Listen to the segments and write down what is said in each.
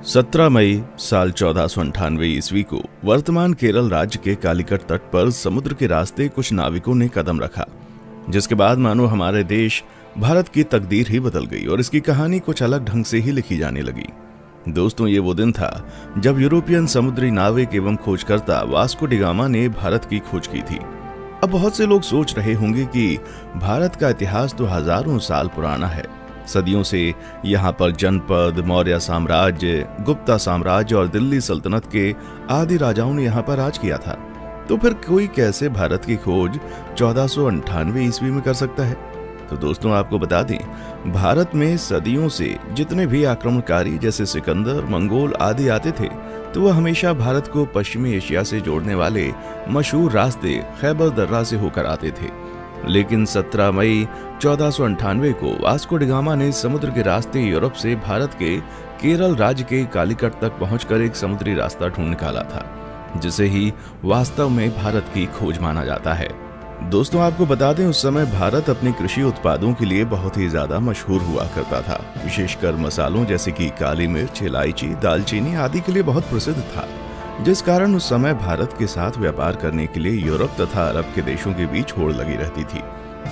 17 मई साल 1498 ईस्वी को वर्तमान केरल राज्य के कालीकट तट पर समुद्र के रास्ते कुछ नाविकों ने कदम रखा, जिसके बाद मानो हमारे देश भारत की तकदीर ही बदल गई और इसकी कहानी कुछ अलग ढंग से ही लिखी जाने लगी। दोस्तों, ये वो दिन था जब यूरोपियन समुद्री नाविक एवं खोजकर्ता वास्को डी गामा ने भारत की खोज की थी। अब बहुत से लोग सोच रहे होंगे कि भारत का इतिहास तो हजारों साल पुराना है। सदियों से यहाँ पर जनपद, मौर्य साम्राज्य, गुप्ता साम्राज्य और दिल्ली सल्तनत के आदि राजाओं ने यहाँ पर राज किया था। तो फिर कोई कैसे भारत की खोज 1498 ईस्वी में कर सकता है? तो दोस्तों, आपको बता दें, भारत में सदियों से जितने भी आक्रमणकारी जैसे सिकंदर, मंगोल आदि आते थे, तो वह हमेशा भारत को पश्चिमी एशिया से जोड़ने वाले मशहूर रास्ते खैबर दर्रा से होकर आते थे। लेकिन 17 मई 1498 को वास्को डी गामा ने समुद्र के रास्ते यूरोप से भारत के केरल राज्य के कालीकट तक पहुंचकर एक समुद्री रास्ता ढूंढ निकाला था, जिसे ही वास्तव में भारत की खोज माना जाता है। दोस्तों, आपको बता दें, उस समय भारत अपने कृषि उत्पादों के लिए बहुत ही ज्यादा मशहूर हुआ करता था। विशेषकर मसालों जैसे कि काली मिर्च, इलायची, दालचीनी आदि के लिए बहुत प्रसिद्ध था, जिस कारण उस समय भारत के साथ व्यापार करने के लिए यूरोप तथा अरब के देशों के बीच होड़ लगी रहती थी।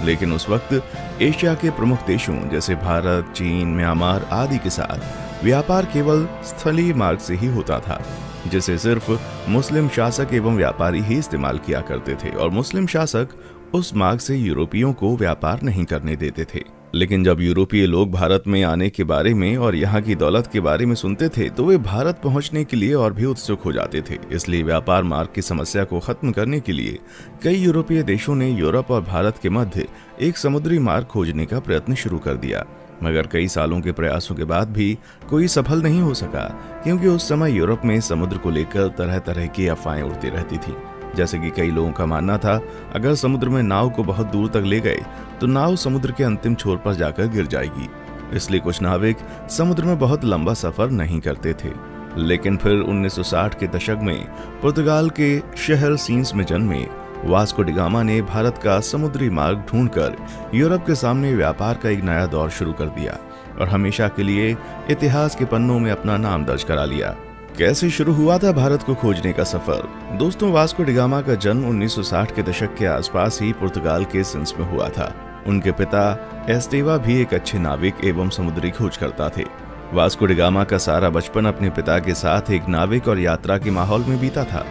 लेकिन उस वक्त एशिया के प्रमुख देशों जैसे भारत, चीन, म्यांमार आदि के साथ व्यापार केवल स्थलीय मार्ग से ही होता था, जिसे सिर्फ मुस्लिम शासक एवं व्यापारी ही इस्तेमाल किया करते थे और मुस्लिम शासक उस मार्ग से यूरोपियों को व्यापार नहीं करने देते थे। लेकिन जब यूरोपीय लोग भारत में आने के बारे में और यहाँ की दौलत के बारे में सुनते थे, तो वे भारत पहुँचने के लिए और भी उत्सुक हो जाते थे। इसलिए व्यापार मार्ग की समस्या को खत्म करने के लिए कई यूरोपीय देशों ने यूरोप और भारत के मध्य एक समुद्री मार्ग खोजने का प्रयत्न शुरू कर दिया। मगर कई सालों के प्रयासों के बाद भी कोई सफल नहीं हो सका, क्योंकि उस समय यूरोप में समुद्र को लेकर तरह तरह की अफवाहें उड़ती रहती थी। जैसे कि कई लोगों का मानना था, अगर समुद्र में नाव को बहुत दूर तक ले गए तो नाव समुद्र के अंतिम छोर पर जाकर गिर जाएगी। इसलिए कुछ नाविक समुद्र में बहुत लंबा सफर नहीं करते थे। लेकिन फिर 1960 के दशक में पुर्तगाल के शहर सीन्स में जन्मे वास्को डी गामा ने भारत का समुद्री मार्ग ढूंढकर यूरोप के सामने व्यापार का एक नया दौर शुरू कर दिया और हमेशा के लिए इतिहास के पन्नों में अपना नाम दर्ज करा लिया। कैसे शुरू हुआ था भारत को खोजने का सफर? दोस्तों, वास्को डी गामा का जन्म 1960 के दशक के आसपास ही पुर्तगाल के सिंस में हुआ था। उनके पिता एस्टेवा भी एक अच्छे नाविक एवं समुद्री खोजकर्ता थे। वास्को डी गामा का सारा बचपन अपने पिता के साथ एक नाविक और यात्रा के माहौल में बीता था।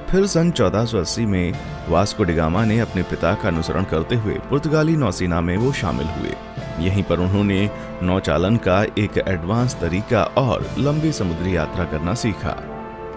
फिर सन 1480 में वास्को डी गामा ने अपने पिता का अनुसरण करते हुए पुर्तगाली नौसेना में वो शामिल हुए। यहीं पर उन्होंने नौचालन का एक एडवांस तरीका और लंबी समुद्री यात्रा करना सीखा।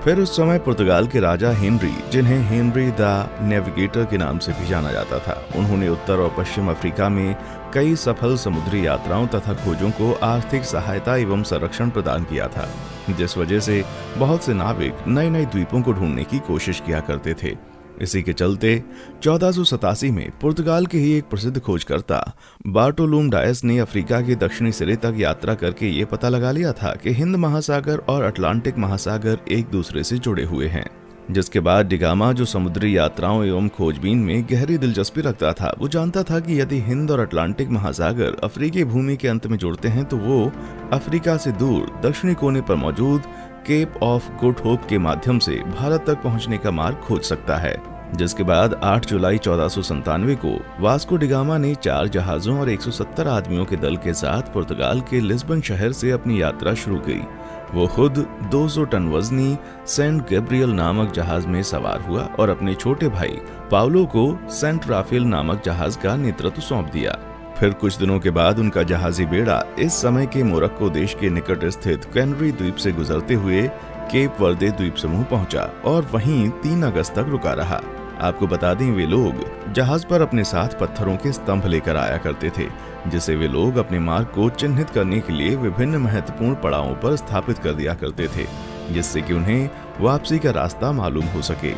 फिर उस समय पुर्तगाल के राजा हेनरी, जिन्हें हेनरी द नेविगेटर के नाम से भी जाना जाता था, उन्होंने उत्तर और पश्चिम अफ्रीका में कई सफल समुद्री यात्राओं तथा खोजों को आर्थिक सहायता एवं संरक्षण प्रदान किया था, जिस वजह से बहुत से नाविक नए नए द्वीपों को ढूंढने की कोशिश किया करते थे। इसी के चलते 1487 में पुर्तगाल के ही एक प्रसिद्ध खोजकर्ता बार्टोलुम डायस ने अफ्रीका के दक्षिणी सिरे तक यात्रा करके ये पता लगा लिया था कि हिंद महासागर और अटलांटिक महासागर एक दूसरे से जुड़े हुए हैं। जिसके बाद डी गामा, जो समुद्री यात्राओं एवं खोजबीन में गहरी दिलचस्पी रखता था, वो जानता था कि यदि हिंद और अटलांटिक महासागर अफ्रीकी भूमि के अंत में जुड़ते हैं तो वो अफ्रीका से दूर दक्षिणी कोने पर मौजूद केप ऑफ गुड होप के माध्यम से भारत तक पहुंचने का मार्ग खोज सकता है। जिसके बाद 8 जुलाई 1497 को वास्को डी गामा ने 4 जहाजों और 170 आदमियों के दल के साथ पुर्तगाल के लिस्बन शहर से अपनी यात्रा शुरू की। वो खुद 200 टन वजनी सेंट गैब्रियल नामक जहाज में सवार हुआ और अपने छोटे भाई पाउलो को सेंट राफेल नामक जहाज का नेतृत्व सौंप दिया। फिर कुछ दिनों के बाद उनका जहाजी बेड़ा इस समय के मोरक्को देश के निकट स्थित कैनरी द्वीप से गुजरते हुए केप वर्दे द्वीप समूह पहुंचा और वहीं 3 अगस्त तक रुका रहा। आपको बता दें, वे लोग जहाज पर अपने साथ पत्थरों के स्तंभ लेकर आया करते थे, जिसे वे लोग अपने मार्ग को चिन्हित करने के लिए विभिन्न महत्वपूर्ण पड़ावों पर स्थापित कर दिया करते थे, जिससे कि उन्हें वापसी का रास्ता मालूम हो सके।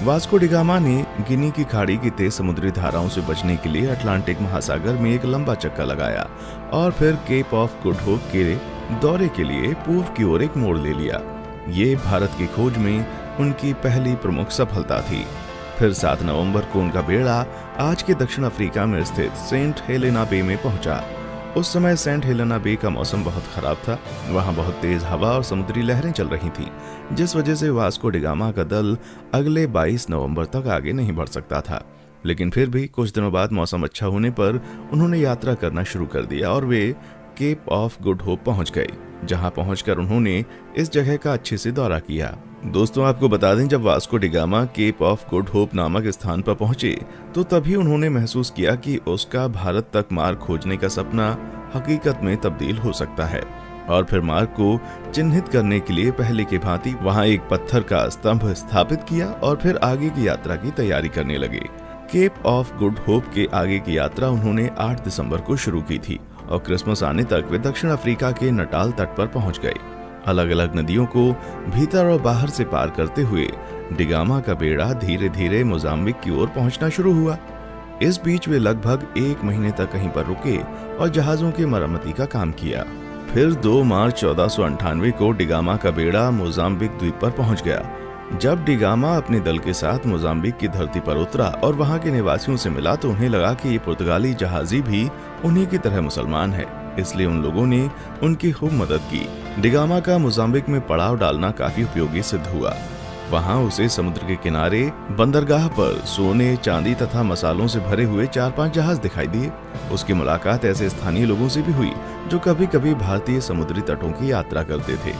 वास्को डी गामा ने गिनी की खाड़ी की तेज समुद्री धाराओं से बचने के लिए अटलांटिक महासागर में एक लंबा चक्का लगाया और फिर केप ऑफ गुड होप के दौरे के लिए पूर्व की ओर एक मोड़ ले लिया। ये भारत की खोज में उनकी पहली प्रमुख सफलता थी। फिर 7 नवंबर को उनका बेड़ा आज के दक्षिण अफ्रीका में स्थित सेंट हेलेना बे में पहुंचा। उस समय सेंट हेलेना बे का मौसम बहुत खराब था। वहां बहुत तेज हवा और समुद्री लहरें चल रही थीं, जिस वजह से वास्को डी गामा का दल अगले 22 नवंबर तक आगे नहीं बढ़ सकता था। लेकिन फिर भी कुछ दिनों बाद मौसम अच्छा होने पर उन्होंने यात्रा करना शुरू कर दिया और वे केप ऑफ गुड होप पहुंच गए, जहां पहुंचकर उन्होंने इस जगह का अच्छे से दौरा किया। दोस्तों, आपको बता दें, जब Vasco da Gama Cape of Good Hope नामक स्थान पर पहुंचे तो तभी उन्होंने महसूस किया कि उसका भारत तक मार्ग खोजने का सपना हकीकत में तब्दील हो सकता है। और फिर मार्ग को चिन्हित करने के लिए पहले की भांति वहां एक पत्थर का स्तंभ स्थापित किया और फिर आगे की यात्रा की तैयारी करने लगे। केप ऑफ गुड होप के आगे की यात्रा उन्होंने 8 दिसंबर को शुरू की थी और क्रिसमस आने तक वे दक्षिण अफ्रीका के नटाल तट पर पहुंच गए। अलग अलग नदियों को भीतर और बाहर से पार करते हुए डी गामा का बेड़ा धीरे धीरे मोजाम्बिक की ओर पहुंचना शुरू हुआ। इस बीच वे लगभग 1 महीने तक कहीं पर रुके और जहाजों की मरम्मती का काम किया। फिर 2 मार्च 1498 को डी गामा का बेड़ा मोजाम्बिक द्वीप पर पहुंच गया। जब डी गामा अपने दल के साथ मोजाम्बिक की धरती पर उतरा और वहां के निवासियों से मिला तो उन्हें लगा कि ये पुर्तगाली जहाजी भी उन्हीं की तरह मुसलमान है, इसलिए उन लोगों ने उनकी खूब मदद की। डी गामा का मोजाम्बिक में पड़ाव डालना काफी उपयोगी सिद्ध हुआ। वहां उसे समुद्र के किनारे बंदरगाह पर सोने, चांदी तथा मसालों से भरे हुए 4-5 जहाज दिखाई दिए। उसकी मुलाकात ऐसे स्थानीय लोगों से भी हुई जो कभी कभी भारतीय समुद्री तटों की यात्रा करते थे।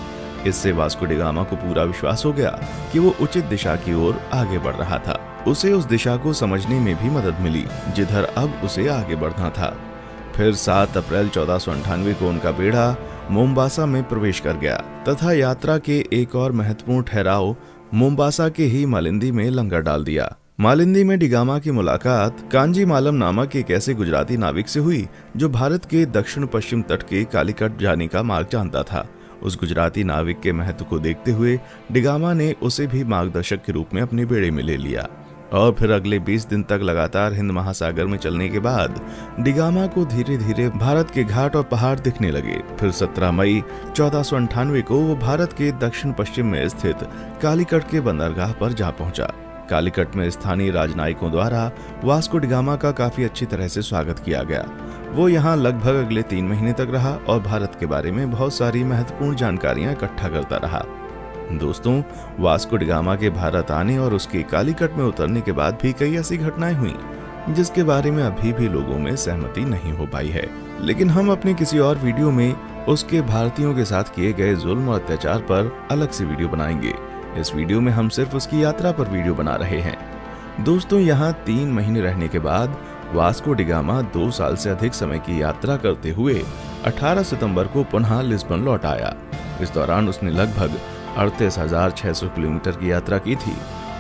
इससे वास्को डी गामा को पूरा विश्वास हो गया कि वो उचित दिशा की ओर आगे बढ़ रहा था। उसे उस दिशा को समझने में भी मदद मिली जिधर अब उसे आगे बढ़ना था। फिर 7 अप्रैल 1498 को उनका बेड़ा मोम्बासा में प्रवेश कर गया तथा यात्रा के एक और महत्वपूर्ण ठहराव मोम्बासा के ही मालिंदी में लंगर डाल दिया। मालिंदी में डी गामा की मुलाकात कांजी मालम नामक एक ऐसे गुजराती नाविक से हुई जो भारत के दक्षिण पश्चिम तट के कालीकट जाने का मार्ग जानता था। उस गुजराती नाविक के महत्व को देखते हुए डी गामा ने उसे भी मार्गदर्शक के रूप में अपने बेड़े में ले लिया और फिर अगले 20 दिन तक लगातार हिंद महासागर में चलने के बाद डी गामा को धीरे धीरे भारत के घाट और पहाड़ दिखने लगे। फिर 17 मई 1498 को वो भारत के दक्षिण पश्चिम में स्थित कालीकट के बंदरगाह पर जा पहुंचा। कालीकट में स्थानीय राजनयिकों द्वारा वास्को डी गामा का काफी अच्छी तरह से स्वागत किया गया। वो यहाँ लगभग अगले 3 महीने तक रहा और भारत के बारे में बहुत सारी महत्वपूर्ण जानकारियां इकट्ठा करता रहा। दोस्तों, वास्को डी गामा के भारत आने और उसके कालीकट में उतरने के बाद भी कई ऐसी घटनाएं हुई जिसके बारे में अभी भी लोगों में सहमति नहीं हो पाई है, लेकिन हम अपने किसी और वीडियो में उसके भारतीयों के साथ किए गए जुल्म और अत्याचार पर अलग से वीडियो बनाएंगे। इस वीडियो में हम सिर्फ उसकी यात्रा पर वीडियो बना रहे हैं। दोस्तों, यहाँ 3 महीने रहने के बाद वास्को डी गामा 2 साल से अधिक समय की यात्रा करते हुए 18 सितंबर को पुनः लिस्बन लौट आया। इस दौरान उसने लगभग 38,600 किलोमीटर की यात्रा की थी।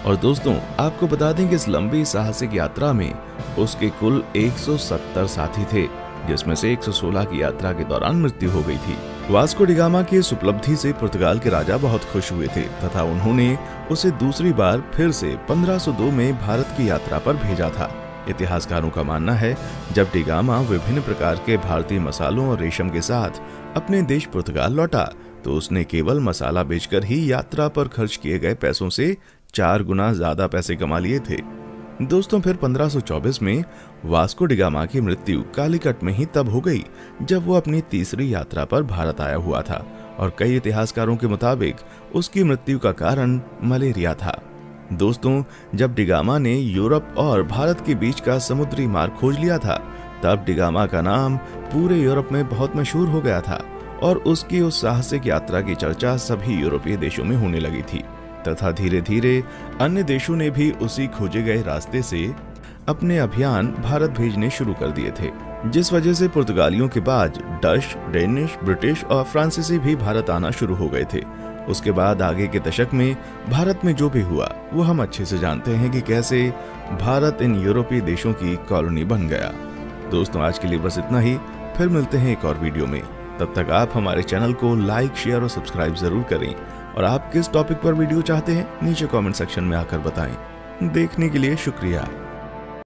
और दोस्तों, आपको बता दें कि इस लंबी साहसिक यात्रा में उसके कुल 170 साथी थे, जिसमें से 116 की यात्रा के दौरान मृत्यु हो गई थी। वास्को डी गामा की इस उपलब्धि से पुर्तगाल के राजा बहुत खुश हुए थे तथा उन्होंने उसे दूसरी बार फिर से 1502 में भारत की यात्रा पर भेजा था। इतिहासकारों का मानना है जब डी गामा विभिन्न प्रकार के भारतीय मसालों और रेशम के साथ अपने देश पुर्तगाल लौटा तो उसने केवल मसाला बेचकर ही यात्रा पर खर्च किए गए पैसों से 4 गुना ज्यादा पैसे कमा लिए थे। दोस्तों, फिर 1524 में वास्को डी गामा की मृत्यु कालीकट में ही तब हो गई जब वो अपनी तीसरी यात्रा पर भारत आया हुआ था और कई इतिहासकारों के मुताबिक उसकी मृत्यु का कारण मलेरिया था। दोस्तों, जब डी गामा ने यूरोप और भारत के बीच का समुद्री मार्ग खोज लिया था तब डी गामा का नाम पूरे यूरोप में बहुत मशहूर हो गया था और उसकी उस साहसिक यात्रा की चर्चा सभी यूरोपीय देशों में होने लगी थी तथा धीरे धीरे अन्य देशों ने भी उसी खोजे गए रास्ते से अपने अभियान भारत भेजने शुरू कर दिए थे, जिस वजह से पुर्तगालियों के बाद डच, डेनिश, ब्रिटिश और फ्रांसीसी भी भारत आना शुरू हो गए थे। उसके बाद आगे के दशक में भारत में जो भी हुआ वो हम अच्छे से जानते हैं कि कैसे भारत इन यूरोपीय देशों की कॉलोनी बन गया। दोस्तों, आज के लिए बस इतना ही। फिर मिलते हैं एक और वीडियो में। तब तक आप हमारे चैनल को लाइक, शेयर और सब्सक्राइब जरूर करें और आप किस टॉपिक पर वीडियो चाहते हैं नीचे कमेंट सेक्शन में आकर बताएं। देखने के लिए शुक्रिया।